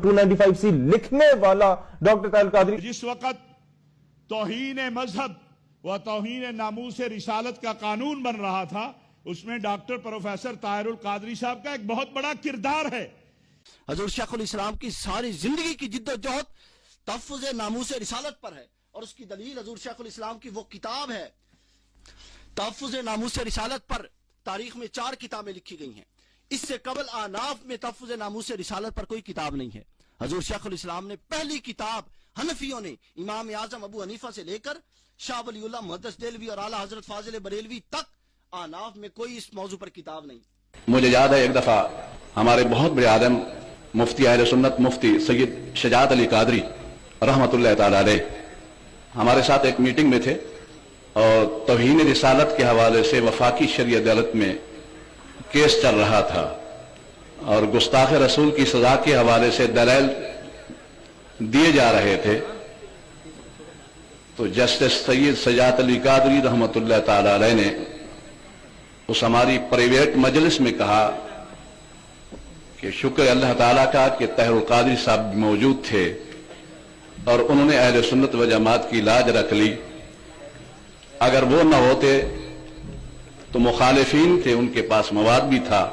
295C लिखने वाला doctor Tahir Qadri. जिस वक्त तौहीन मजहब व तौहीन नामूस रिसालत का कानून बन रहा था, उसमें डॉक्टर प्रोफेसर ताहिरुल कादरी साहब का एक बहुत बड़ा किरदार है। हजूर शेखुल इस्लाम की सारी जिंदगी की जिद्दोजहद तहफ्फुज़ नामूस रिसालत पर है, और उसकी दलील हजूर शेखुल इस्लाम की वो किताब है तहफ्फुज़ नामूस रिसालत पर। तारीख में 4 किताबें लिखी गई हैं। इससे कबल आनाफ में तहफ्फुज़ नामूस रिसालत पर कोई किताब नहीं है। हजूर शेखुल इस्लाम ने पहली किताब हनफियों ने इमाम आजम अबू हनीफा से लेकर शाह वलीउल्लाह मुहद्दिस देलवी और आला हजरत फाजिल बरेलवी तक आनाफ में कोई इस मौजू पर किताब नहीं। मुझे याद है एक दफा हमारे बहुत बड़े आदम मुफ्ती अहले सुन्नत मुफ्ती सैयद शजात अली कादरी रहमतुल्लाह तआला अलैह हमारे साथ एक मीटिंग में थे, और तौहीन रिसालत के हवाले से वफाकी शरीय अदालत में केस चल रहा था, और गुस्ताख रसूल की सजा के हवाले से दलाइल दिए जा रहे थे। तो जस्टिस सैयद शजात अली कादरी रहमतुल्लाह तआला अलैह ने उस हमारी प्राइवेट मजलिस में कहा कि शुक्र अल्लाह ताला का कि ताहिरुल कादरी साहब मौजूद थे, और उन्होंने अहले सुन्नत व जमात की लाज रख ली। अगर वो न होते तो मुखालिफीन थे, उनके पास मवाद भी था,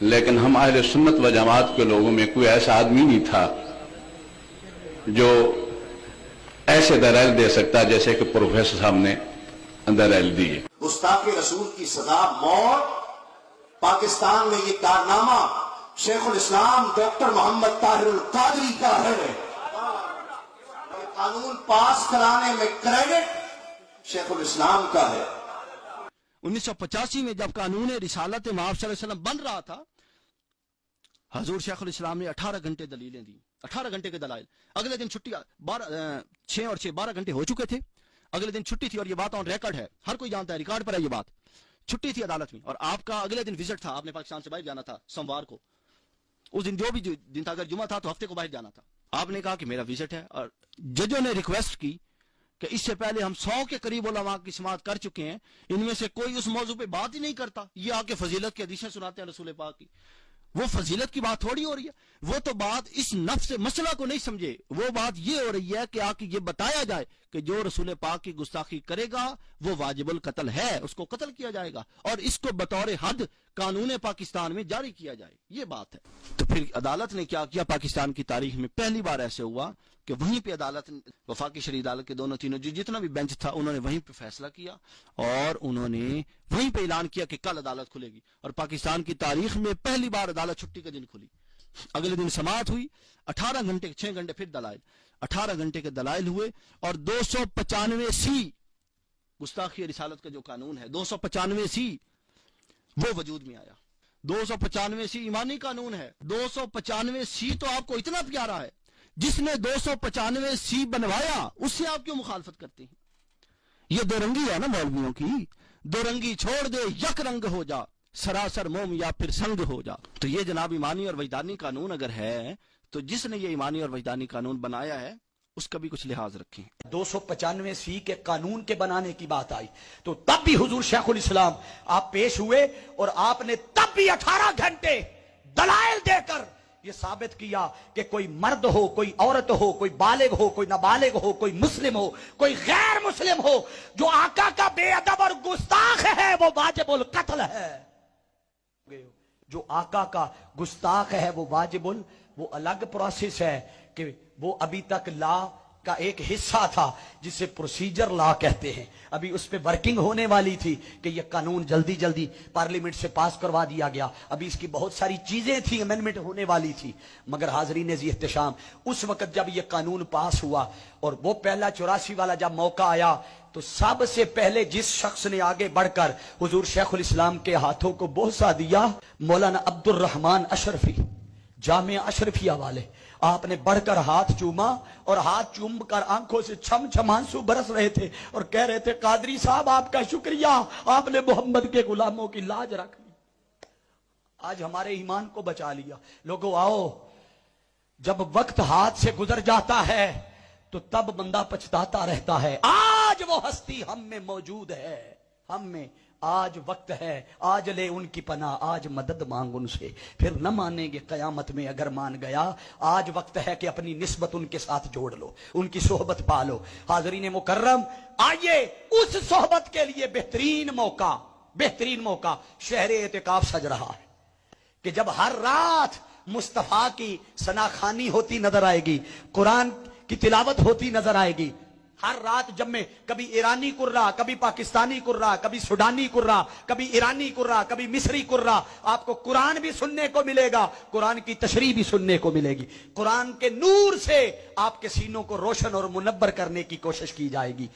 लेकिन हम अहले सुन्नत व जमात के लोगों में कोई ऐसा आदमी नहीं था जो ऐसे दलाइल दे सकता जैसे कि प्रोफेसर साहब ने दलाइल दिए। गुस्ताख रसूल की सजा मौत। पाकिस्तान में ये कारनामा शेखुल इस्लाम डॉक्टर मोहम्मद ताहिरुल कादरी का है। कानून पास कराने में क्रेडिट शेखुल इस्लाम का है। 1985 में जब कानून रिसालत महमद सल्लल्लाहु अलैहि वसल्लम बन रहा था, हजूर शेखुल इस्लाम ने 18 घंटे दलीलें दी, 18 घंटे के दलाइल। अगले दिन छुट्टी 6 और 6 12 घंटे हो चुके थे। अगले दिन छुट्टी थी, और ये बात ऑन रिकॉर्ड है, हर कोई जानता है, रिकॉर्ड पर है ये बात। छुट्टी थी अदालत में, और आपका अगले दिन विजिट था, आपने पाकिस्तान से बाहर जाना था सोमवार को। उस दिन जो भी दिन था, अगर जुमा था तो हफ्ते को बाहर जाना था। आपने कहा कि मेरा विजिट है, और जजों ने रिक्वेस्ट की कि इससे पहले हम 100 के करीब उलमा की समाअत कर चुके हैं, इनमें से कोई उस मौजू पे बात ही नहीं करता। ये आके फजीलत की हदीसें सुनाते हैं रसूल पाक की। वो फजीलत की बात थोड़ी हो रही है, वो तो बात इस नफ्स मसला को नहीं समझे। वो बात ये हो रही है कि आके ये बताया जाए कि जो रसूल पाक की गुस्ताखी करेगा वो वाजिबुल कत्ल है, उसको कत्ल किया जाएगा, और इसको बतौर हद कानून पाकिस्तान में जारी किया जाए, ये बात है। तो फिर अदालत ने क्या किया, पाकिस्तान की तारीख में पहली बार ऐसे हुआ कि वहीं पे अदालत, वफाकी शरीय अदालत के दोनों तीनों जितना भी बेंच था, उन्होंने वहीं पे फैसला किया, और उन्होंने वहीं पे ऐलान किया कि कल अदालत खुलेगी। और पाकिस्तान की तारीख में पहली बार अदालत छुट्टी के दिन खुली। अगले दिन समाअत हुई, 18 घंटे 6 घंटे फिर दलाइल, 18 घंटे के दलाइल हुए, और 295C गुस्ताखी रिसालत का जो कानून है 295C वो वजूद में आया। 295C ईमानी कानून है। 295C तो आपको इतना प्यारा है, जिसने 295C बनवाया उससे आप क्यों मुखालफत करते हैं? ये दो रंगी है ना मौलवियों की, दो रंगी छोड़ दे यक रंग हो जा, सरासर मोम या फिर संग हो जा। तो ये जनाब ईमानी और वजदानी कानून अगर है, तो जिसने ये ईमानी और वजदानी कानून बनाया है उसका भी कुछ लिहाज रखें। 295C के कानून के बनाने की बात आई तो तब भी हुजूर शेखुल इस्लाम आप पेश हुए, और आपने तब भी 18 घंटे दलाइल देकर ये साबित किया कि कोई मर्द हो, कोई औरत हो, कोई बालिग हो, कोई नाबालिग हो, कोई मुस्लिम हो, कोई गैर मुस्लिम हो, जो आका का बेअदब और गुस्ताख है वो वाजिबुल कत्ल है। जो आका का गुस्ताख है वो वाजिबुल, वो अलग प्रोसेस है कि वो अभी तक लॉ का एक हिस्सा था जिसे प्रोसीजर लॉ कहते हैं। अभी उस पर वर्किंग होने वाली थी कि ये कानून जल्दी जल्दी पार्लियामेंट से पास करवा दिया गया। अभी इसकी बहुत सारी चीजें थी, अमेंडमेंट होने वाली थी, मगर हाजरीन इह्तिशाम उस वक्त जब ये कानून पास हुआ और वो पहला 84 वाला जब मौका आया, तो सबसे पहले जिस शख्स ने आगे बढ़कर हुजूर शेखुल इस्लाम के हाथों को बोसा दिया, मौलाना अब्दुल रहमान अशरफी, जामिया अशरफिया वाले, आपने बढ़कर हाथ चूमा, और हाथ चूम कर आंखों से छम छम आंसू बरस रहे थे, और कह रहे थे कादरी साहब आपका शुक्रिया, आपने मोहम्मद के गुलामों की लाज रख ली, आज हमारे ईमान को बचा लिया। लोगों आओ, जब वक्त हाथ से गुजर जाता है तो तब बंदा पछताता रहता है। आज वो हस्ती हम में मौजूद है, हम में آج وقت ہے، آج لے ان کی پناہ، آج مدد مانگ ان سے، پھر نہ مانیں گے قیامت میں اگر مان گیا۔ آج وقت ہے کہ اپنی نسبت ان کے ساتھ جوڑ لو، ان کی صحبت پالو۔ حاضرین مکرم، آئیے اس صحبت کے لیے بہترین موقع شہر اعتکاف سج رہا ہے کہ جب ہر رات مصطفیٰ کی ثناخوانی ہوتی نظر آئے گی، قرآن کی تلاوت ہوتی نظر آئے گی۔ ہر رات جب میں کبھی ایرانی قرہ، کبھی پاکستانی قرہ، کبھی سوڈانی قرہ، کبھی ایرانی قرہ، کبھی مصری قرہ، آپ کو قرآن بھی سننے کو ملے گا، قرآن کی تشریح بھی سننے کو ملے گی۔ قرآن کے نور سے آپ کے سینوں کو روشن اور منور کرنے کی کوشش کی جائے گی۔